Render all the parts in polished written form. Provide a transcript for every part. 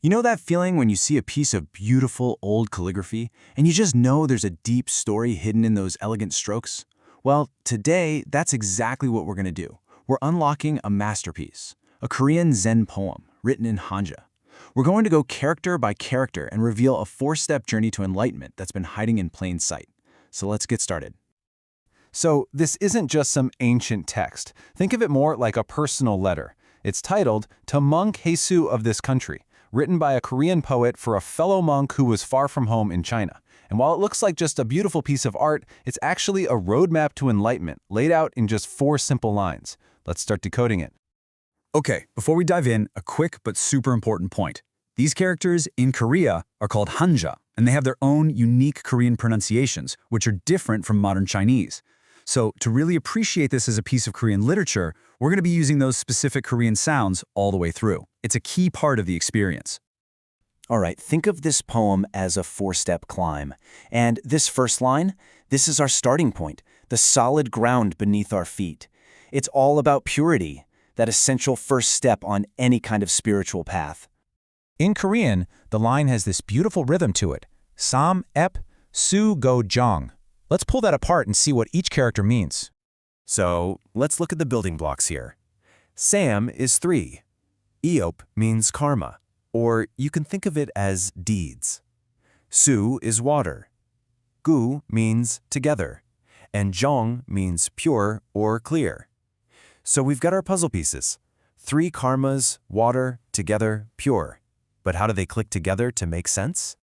You know that feeling when you see a piece of beautiful old calligraphy and you just know there's a deep story hidden in those elegant strokes? Well, today, that's exactly what we're going to do. We're unlocking a masterpiece, a Korean Zen poem written in Hanja. We're going to go character by character and reveal a four-step journey to enlightenment that's been hiding in plain sight. So let's get started. So this isn't just some ancient text. Think of it more like a personal letter. It's titled To Monk Haesu of this country, written by a Korean poet for a fellow monk who was far from home in China. And while it looks like just a beautiful piece of art, it's actually a roadmap to enlightenment laid out in just 4 simple lines. Let's start decoding it. Okay, before we dive in, a quick but super important point. These characters in Korea are called Hanja, and they have their own unique Korean pronunciations, which are different from modern Chinese. So to really appreciate this as a piece of Korean literature, we're going to be using those specific Korean sounds all the way through. It's a key part of the experience. All right, think of this poem as a 4-step climb. And this first line, this is our starting point, the solid ground beneath our feet. It's all about purity, that essential first step on any kind of spiritual path. In Korean, the line has this beautiful rhythm to it. Sam-eop, su-go-jong. Let's pull that apart and see what each character means. So, let's look at the building blocks here. Sam is 3. Eop means karma, or you can think of it as deeds. Su is water. Gu means together, and jong means pure or clear. So we've got our puzzle pieces. 3 karmas, water, together, pure. But how do they click together to make sense?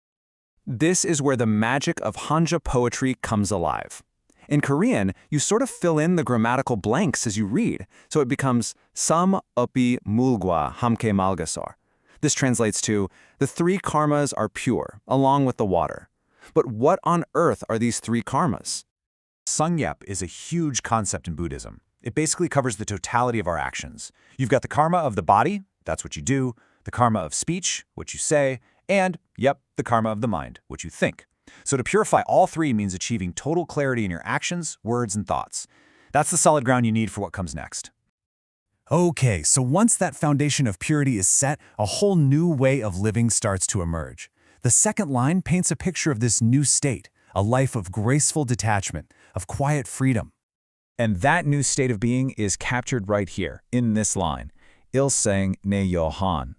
This is where the magic of Hanja poetry comes alive. In Korean, you sort of fill in the grammatical blanks as you read, so it becomes Sam-eop이 물과 함께 맑았어. This translates to, the 3 karmas are pure, along with the water. But what on earth are these 3 karmas? Sang-yeop is a huge concept in Buddhism. It basically covers the totality of our actions. You've got the karma of the body, that's what you do, the karma of speech, what you say, and, the karma of the mind, what you think. So to purify all 3 means achieving total clarity in your actions, words, and thoughts. That's the solid ground you need for what comes next. Okay, so once that foundation of purity is set, a whole new way of living starts to emerge. The second line paints a picture of this new state, a life of graceful detachment, of quiet freedom. And that new state of being is captured right here, in this line. 일생 내요한.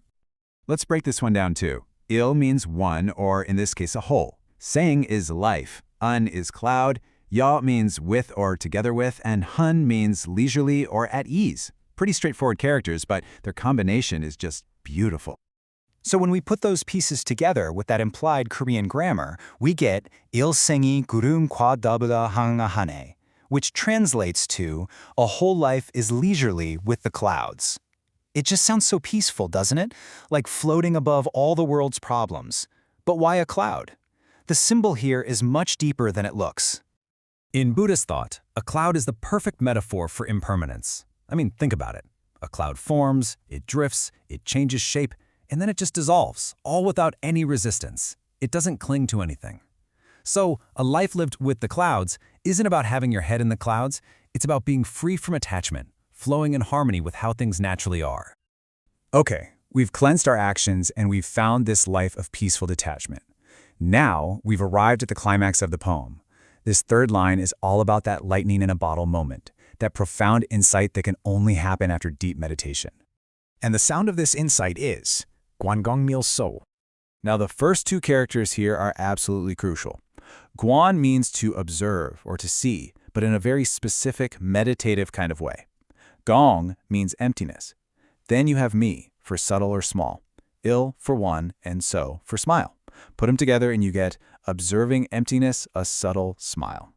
Let's break this one down too. Il means one, or in this case, a whole. Sang is life. Un is cloud. Ya means with or together with. And hun means leisurely or at ease. Pretty straightforward characters, but their combination is just beautiful. So when we put those pieces together with that implied Korean grammar, we get 일생이 구름과 더불어 한가하네, which translates to, a whole life is leisurely with the clouds. It just sounds so peaceful, doesn't it? Like floating above all the world's problems. But why a cloud? The symbol here is much deeper than it looks. In Buddhist thought, a cloud is the perfect metaphor for impermanence. I mean, think about it. A cloud forms, it drifts, it changes shape, and then it just dissolves, all without any resistance. It doesn't cling to anything. So, a life lived with the clouds isn't about having your head in the clouds, it's about being free from attachment, flowing in harmony with how things naturally are. Okay, we've cleansed our actions and we've found this life of peaceful detachment. Now, we've arrived at the climax of the poem. This third line is all about that lightning in a bottle moment, that profound insight that can only happen after deep meditation. And the sound of this insight is 관광밀소. Now the first 2 characters here are absolutely crucial. Guan means to observe or to see, but in a very specific meditative kind of way. Gong means emptiness. Then you have mi for subtle or small, il for one, and so for smile. Put them together and you get observing emptiness, a subtle smile.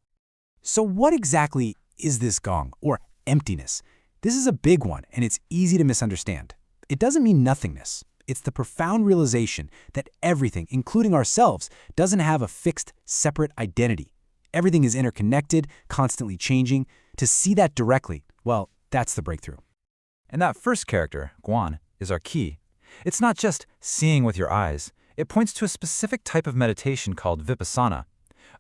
So what exactly is this gong, or emptiness? This is a big one, and it's easy to misunderstand. It doesn't mean nothingness. It's the profound realization that everything, including ourselves, doesn't have a fixed, separate identity. Everything is interconnected, constantly changing. To see that directly, well, that's the breakthrough. And that first character, Guan, is our key. It's not just seeing with your eyes. It points to a specific type of meditation called vipassana.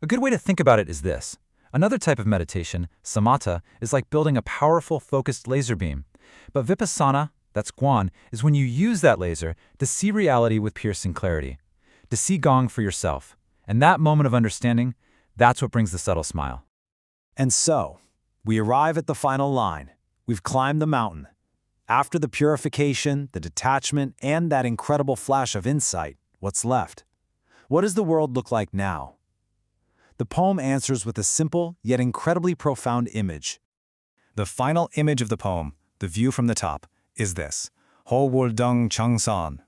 A good way to think about it is this. Another type of meditation, samatha, is like building a powerful, focused laser beam. But vipassana, that's Guan, is when you use that laser to see reality with piercing clarity, to see Gong for yourself. And that moment of understanding, that's what brings the subtle smile. And so, we arrive at the final line. We've climbed the mountain. After the purification, the detachment, and that incredible flash of insight, what's left? What does the world look like now? The poem answers with a simple yet incredibly profound image. The final image of the poem, the view from the top, is this. Ho Woldung Changsan.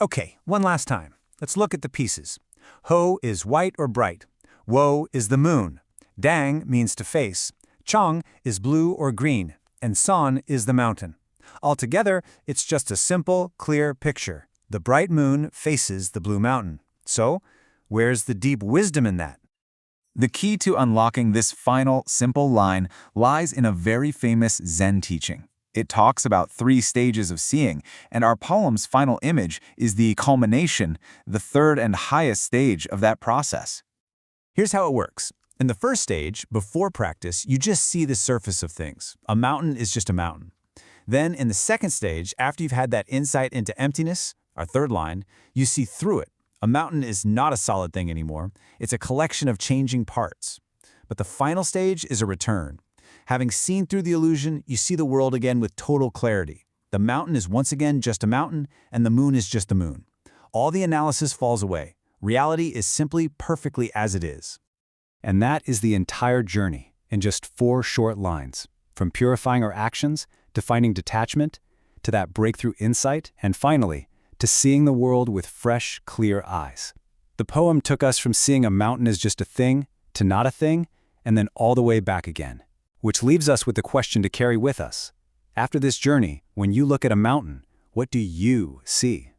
Okay, one last time. Let's look at the pieces. Ho is white or bright. Wo is the moon. Dang means to face. Chang is blue or green. And San is the mountain. Altogether, it's just a simple, clear picture. The bright moon faces the blue mountain. So, where's the deep wisdom in that? The key to unlocking this final, simple line lies in a very famous Zen teaching. It talks about 3 stages of seeing, and our poem's final image is the culmination, the third and highest stage of that process. Here's how it works. In the first stage, before practice, you just see the surface of things. A mountain is just a mountain. Then, in the second stage, after you've had that insight into emptiness, our third line, you see through it. A mountain is not a solid thing anymore. It's a collection of changing parts. But the final stage is a return. Having seen through the illusion, you see the world again with total clarity. The mountain is once again just a mountain, and the moon is just the moon. All the analysis falls away. Reality is simply perfectly as it is. And that is the entire journey in just 4 short lines. From purifying our actions, to finding detachment, to that breakthrough insight, and finally, to seeing the world with fresh, clear eyes. The poem took us from seeing a mountain as just a thing, to not a thing, and then all the way back again. Which leaves us with the question to carry with us. After this journey, when you look at a mountain, what do you see?